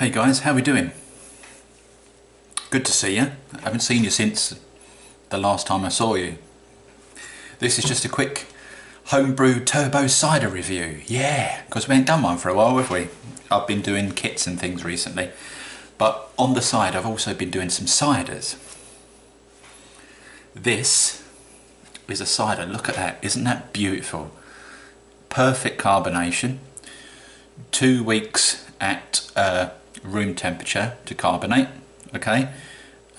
Hey guys, how we doing? Good to see you. I haven't seen you since the last time I saw you. This is just a quick homebrew turbo cider review. Yeah, because we ain't done one for a while, have we? I've been doing kits and things recently, but on the side I've also been doing some ciders. This is a cider, look at that, isn't that beautiful? Perfect carbonation, 2 weeks at room temperature to carbonate. Okay,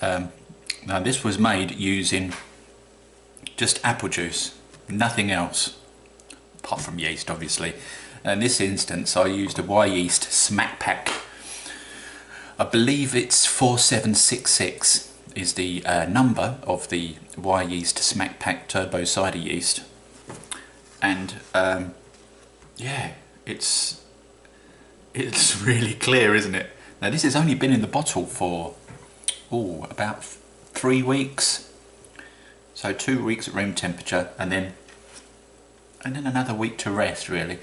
now this was made using just apple juice, nothing else apart from yeast obviously. In this instance I used a Wyeast smack pack. I believe it's 4766 is the number of the Wyeast smack pack turbo cider yeast, and yeah, it's really clear, isn't it? Now this has only been in the bottle for about 3 weeks, so 2 weeks at room temperature and then another week to rest really.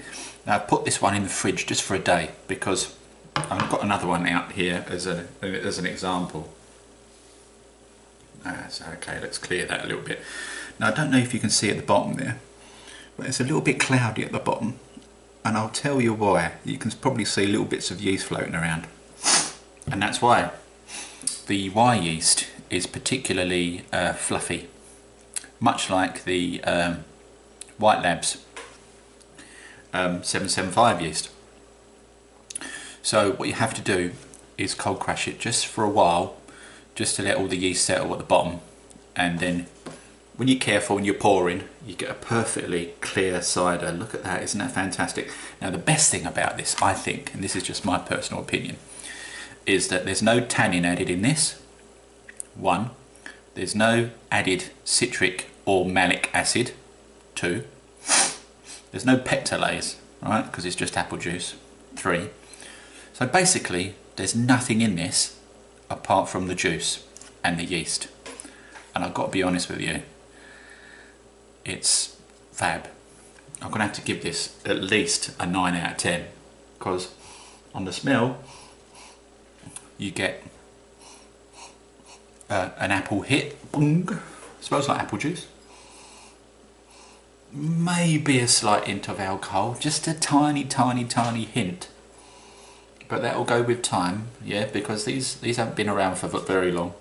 Now I've put this one in the fridge just for a day because I've got another one out here as an example. So okay, let's clear that a little bit. Now I don't know if you can see at the bottom there, but it's a little bit cloudy at the bottom, and I'll tell you why. You can probably see little bits of yeast floating around, and that's why. The Wyeast is particularly fluffy, much like the White Labs 775 yeast. So what you have to do is cold crash it just for a while, just to let all the yeast settle at the bottom, and then when you're careful and you're pouring, you get a perfectly clear cider. Look at that, isn't that fantastic? Now the best thing about this, I think, and this is just my personal opinion, is that there's no tannin added in this. 1. There's no added citric or malic acid. 2. There's no pectolase, right, because it's just apple juice. 3. So basically there's nothing in this apart from the juice and the yeast, and I've got to be honest with you, it's fab. I'm gonna have to give this at least a 9 out of 10, because on the smell you get an apple hit. Boom. Smells like apple juice. Maybe a slight hint of alcohol, just a tiny hint, but that will go with time. Yeah, because these haven't been around for very long.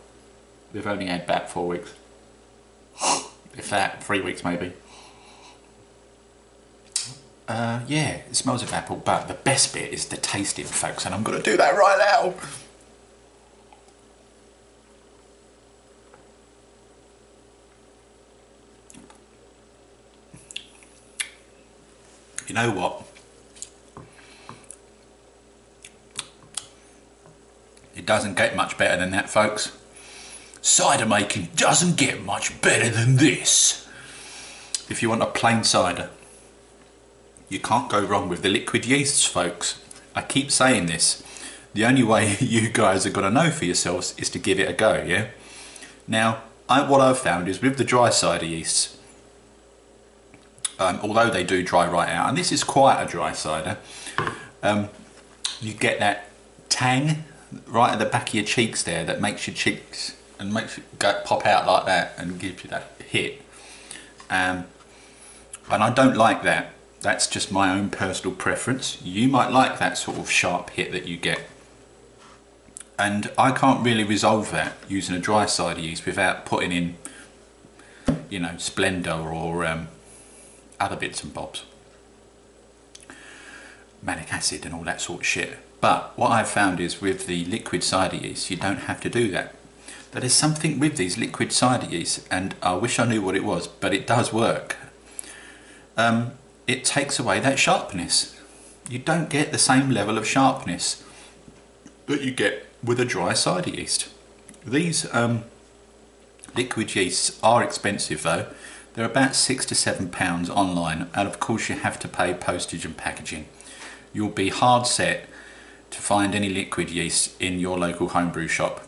They've only had about 4 weeks, if that, 3 weeks maybe. Yeah, it smells of apple, but the best bit is the tasting, folks, and I'm going to do that right now. You know what? It doesn't get much better than that, folks. Cider making doesn't get much better than this. If you want a plain cider, you can't go wrong with the liquid yeasts, folks. I keep saying this. The only way you guys are going to know for yourselves is to give it a go, yeah? Now, what I've found is with the dry cider yeasts, although they do dry right out, and this is quite a dry cider, you get that tang right at the back of your cheeks there that makes your cheeks and makes it pop out like that and gives you that hit. And I don't like that. That's just my own personal preference. You might like that sort of sharp hit that you get. And I can't really resolve that using a dry cider yeast without putting in, you know, Splendor or other bits and bobs, malic acid and all that sort of shit. But what I've found is with the liquid cider yeast, you don't have to do that. There is something with these liquid cider yeast, and I wish I knew what it was, but it does work. It takes away that sharpness. You don't get the same level of sharpness that you get with a dry cider yeast. These liquid yeasts are expensive though. They're about £6 to £7 online, and of course you have to pay postage and packaging. You'll be hard set to find any liquid yeast in your local homebrew shop.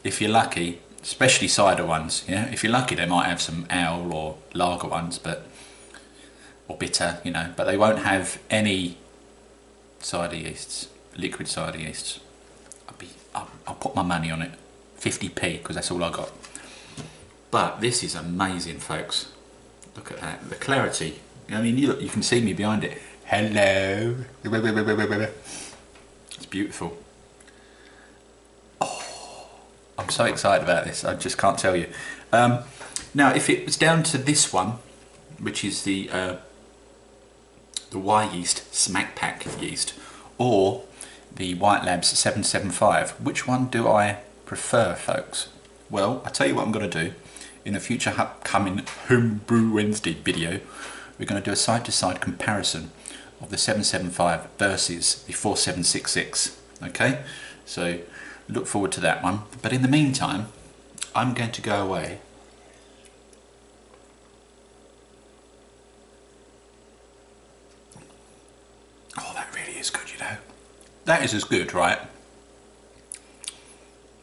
If you're lucky, especially cider ones, yeah. If you're lucky, they might have some ale or lager ones, or bitter, you know. But they won't have any cider yeasts. liquid cider yeasts. I'll put my money on it, 50p, because that's all I got. But this is amazing, folks. Look at that, the clarity. I mean, you can see me behind it. Hello. It's beautiful. Oh, I'm so excited about this. I just can't tell you. Now, if it was down to this one, which is the Wyeast Smack Pack yeast, or the White Labs 775, which one do I prefer, folks? Well, I'll tell you what I'm going to do. In a future upcoming Homebrew Wednesday video, we're going to do a side-to-side comparison of the 775 versus the 4766. Okay, so look forward to that one. But in the meantime, I'm going to go away is good, you know. That is as good, right?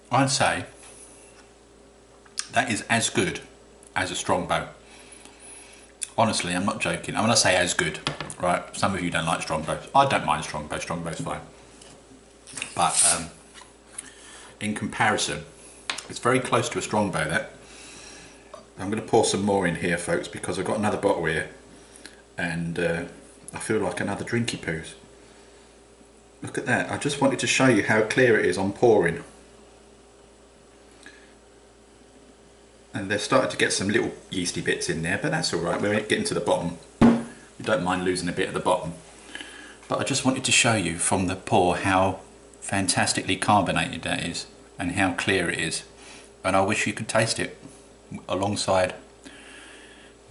I'd say that is as good as a Strongbow. Honestly, I'm not joking. I'm going to say as good, right? Some of you don't like Strongbows. I don't mind Strongbow. Strongbow's fine. But in comparison, it's very close to a Strongbow, that. I'm going to pour some more in here, folks, because I've got another bottle here. And I feel like another drinky poos. Look at that. I just wanted to show you how clear it is on pouring. And they're starting to get some little yeasty bits in there, but that's alright. We're getting to the bottom. We don't mind losing a bit at the bottom. But I just wanted to show you from the pour how fantastically carbonated that is and how clear it is. And I wish you could taste it alongside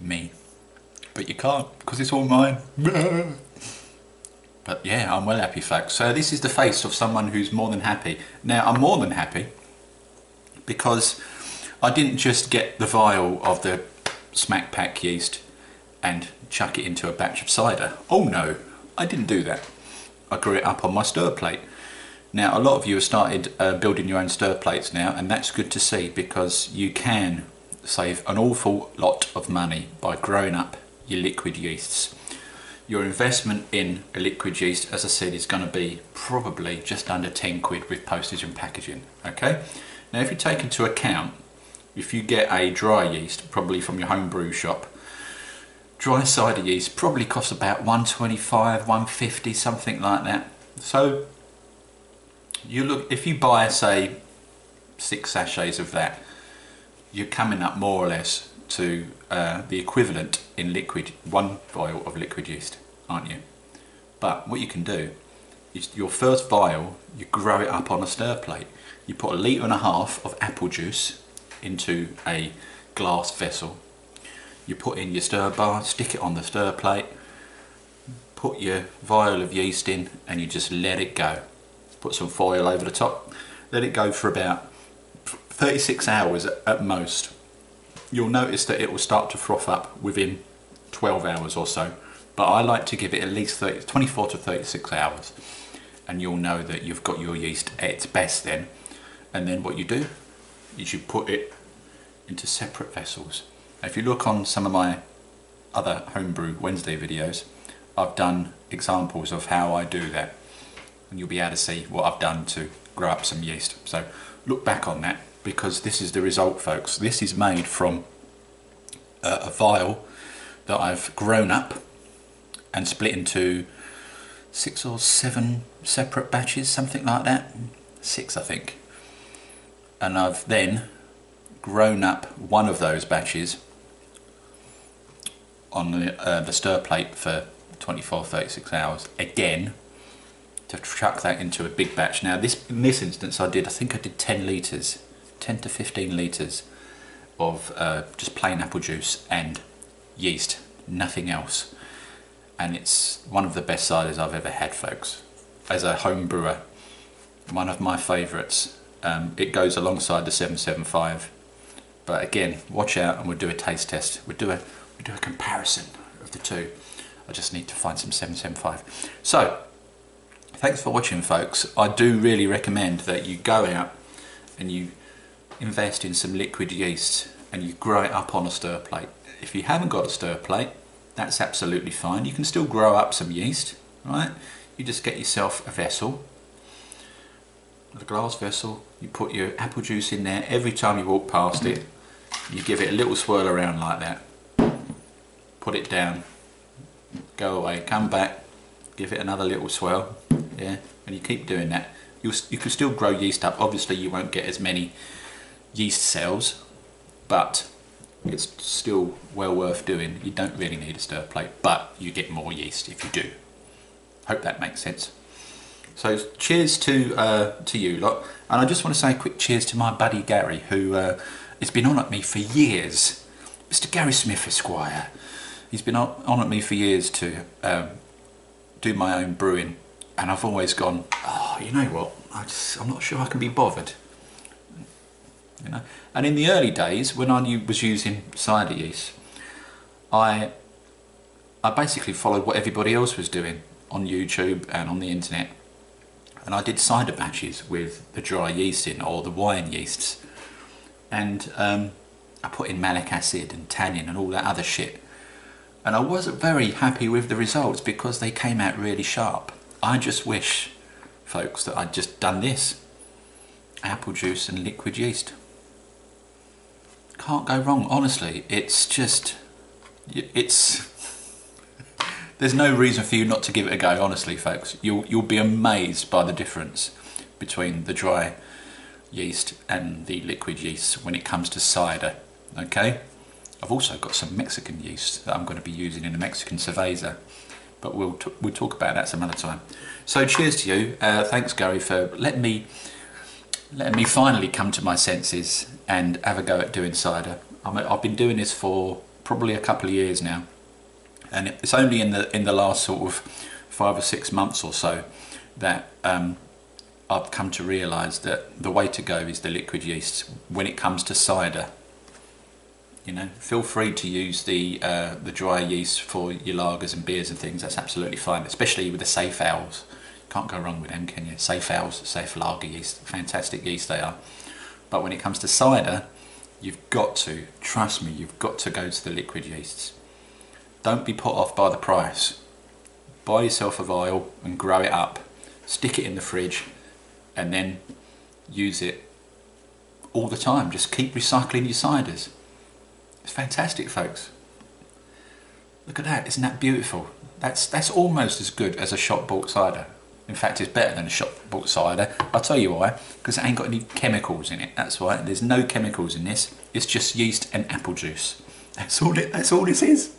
me. But you can't, because it's all mine. But yeah, I'm well happy, folks. So this is the face of someone who's more than happy. Now, I'm more than happy because I didn't just get the vial of the Smack Pack yeast and chuck it into a batch of cider. Oh no, I didn't do that. I grew it up on my stir plate. Now, a lot of you have started building your own stir plates now, and that's good to see because you can save an awful lot of money by growing up your liquid yeasts. Your investment in a liquid yeast, as I said, is going to be probably just under 10 quid with postage and packaging. Okay. Now, if you take into account, if you get a dry yeast, probably from your home brew shop, dry cider yeast probably costs about 125, 150, something like that. So you look, if you buy, say, 6 sachets of that, you're coming up more or less to the equivalent in liquid, 1 vial of liquid yeast, aren't you? But what you can do is your first vial, you grow it up on a stir plate. You put 1.5 litres of apple juice into a glass vessel. You put in your stir bar, stick it on the stir plate, put your vial of yeast in, and you just let it go. Put some foil over the top, let it go for about 36 hours at most. You'll notice that it will start to froth up within 12 hours or so, but I like to give it at least 24 to 36 hours, and you'll know that you've got your yeast at its best then. And then what you do is you put it into separate vessels. If you look on some of my other Homebrew Wednesday videos, I've done examples of how I do that, and you'll be able to see what I've done to grow up some yeast. So look back on that, because this is the result, folks. This is made from a vial that I've grown up and split into 6 or 7 separate batches, something like that. 6, I think. And I've then grown up one of those batches on the stir plate for 24, 36 hours again to chuck that into a big batch. Now in this instance I think I did 10 litres, 10 to 15 litres of just plain apple juice and yeast, nothing else. And it's one of the best ciders I've ever had, folks. As a home brewer, one of my favourites. It goes alongside the 775. But again, watch out, and we'll do a taste test. We'll do a comparison of the two. I just need to find some 775. So, thanks for watching, folks. I do really recommend that you go out and you invest in some liquid yeast and you grow it up on a stir plate. If you haven't got a stir plate, that's absolutely fine. You can still grow up some yeast, right? You just get yourself a vessel, a glass vessel, you put your apple juice in there. Every time you walk past it, you give it a little swirl around like that. Put it down, go away, come back, give it another little swirl, yeah, and you keep doing that. You can still grow yeast up. Obviously you won't get as many yeast cells, but it's still well worth doing. You don't really need a stir plate, but you get more yeast if you do. Hope that makes sense. So cheers to you lot, and I just want to say a quick cheers to my buddy Gary, who has been on at me for years. Mr. Gary Smith Esquire. He's been on at me for years to do my own brewing, and I've always gone, oh, you know what, I'm not sure I can be bothered. You know? And in the early days, when I was using cider yeast, I basically followed what everybody else was doing on YouTube and on the internet. And I did cider batches with the dry yeast in, or the wine yeasts. And I put in malic acid and tannin and all that other shit. And I wasn't very happy with the results because they came out really sharp. I just wish, folks, that I'd just done this. Apple juice and liquid yeast. Can't go wrong, honestly. It's just, there's no reason for you not to give it a go, honestly, folks. You'll be amazed by the difference between the dry yeast and the liquid yeast when it comes to cider, okay? I've also got some Mexican yeast that I'm going to be using in a Mexican cerveza, but we'll talk about that some other time. So cheers to you. Thanks, Gary, for letting me finally come to my senses and have a go at doing cider. I've been doing this for probably a couple of years now, and it's only in the last sort of 5 or 6 months or so that I've come to realise that the way to go is the liquid yeast when it comes to cider. You know, feel free to use the dry yeast for your lagers and beers and things. That's absolutely fine, especially with the safe owls. Can't go wrong with them, can you? Safe owls, safe lager yeast, fantastic yeast they are. But when it comes to cider, you've got to, trust me, you've got to go to the liquid yeasts. Don't be put off by the price. Buy yourself a vial and grow it up. Stick it in the fridge and then use it all the time. Just keep recycling your ciders. It's fantastic, folks. Look at that, isn't that beautiful? That's almost as good as a shop bought cider. In fact, it's better than a shop bought cider. I'll tell you why, because it ain't got any chemicals in it. That's why. There's no chemicals in this. It's just yeast and apple juice. That's all this is.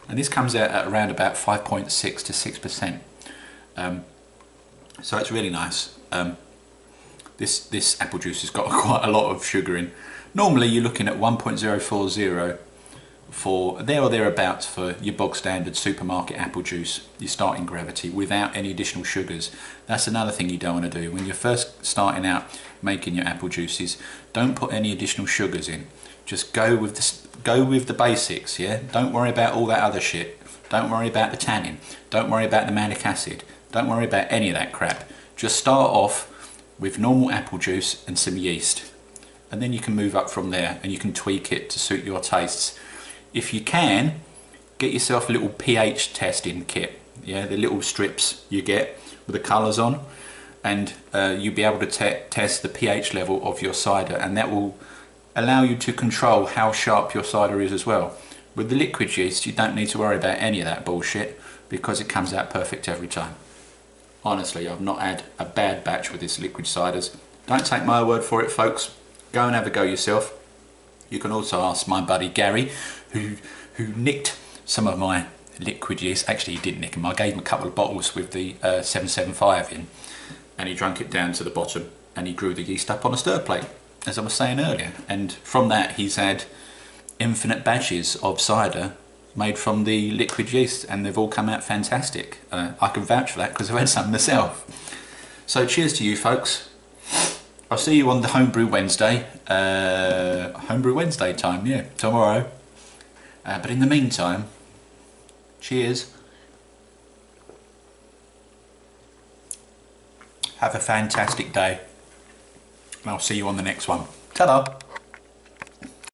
And this comes out at around about 5.6 to 6%. So it's really nice. This apple juice has got quite a lot of sugar in. Normally you're looking at 1.040 for there or thereabouts for your bog standard supermarket apple juice, your starting gravity, without any additional sugars. That's another thing you don't want to do. When you're first starting out making your apple juices, don't put any additional sugars in. Just go with the basics, yeah? Don't worry about all that other shit. Don't worry about the tannin. Don't worry about the malic acid. Don't worry about any of that crap. Just start off with normal apple juice and some yeast. And then you can move up from there and you can tweak it to suit your tastes. If you can, get yourself a little pH testing kit. Yeah, the little strips you get with the colours on, and you'll be able to test the pH level of your cider, and that will allow you to control how sharp your cider is as well. With the liquid yeast, you don't need to worry about any of that bullshit because it comes out perfect every time. Honestly, I've not had a bad batch with this liquid ciders. Don't take my word for it, folks. Go and have a go yourself. You can also ask my buddy Gary, who nicked some of my liquid yeast. Actually, he didn't nick them. I gave him a couple of bottles with the 775 in, and he drank it down to the bottom, and he grew the yeast up on a stir plate, as I was saying earlier. And from that, he's had infinite batches of cider made from the liquid yeast, and they've all come out fantastic. I can vouch for that because I've had some myself. So cheers to you, folks. I'll see you on the Homebrew Wednesday. Homebrew Wednesday time, yeah, tomorrow. But in the meantime, cheers. Have a fantastic day. And I'll see you on the next one. Ta-da!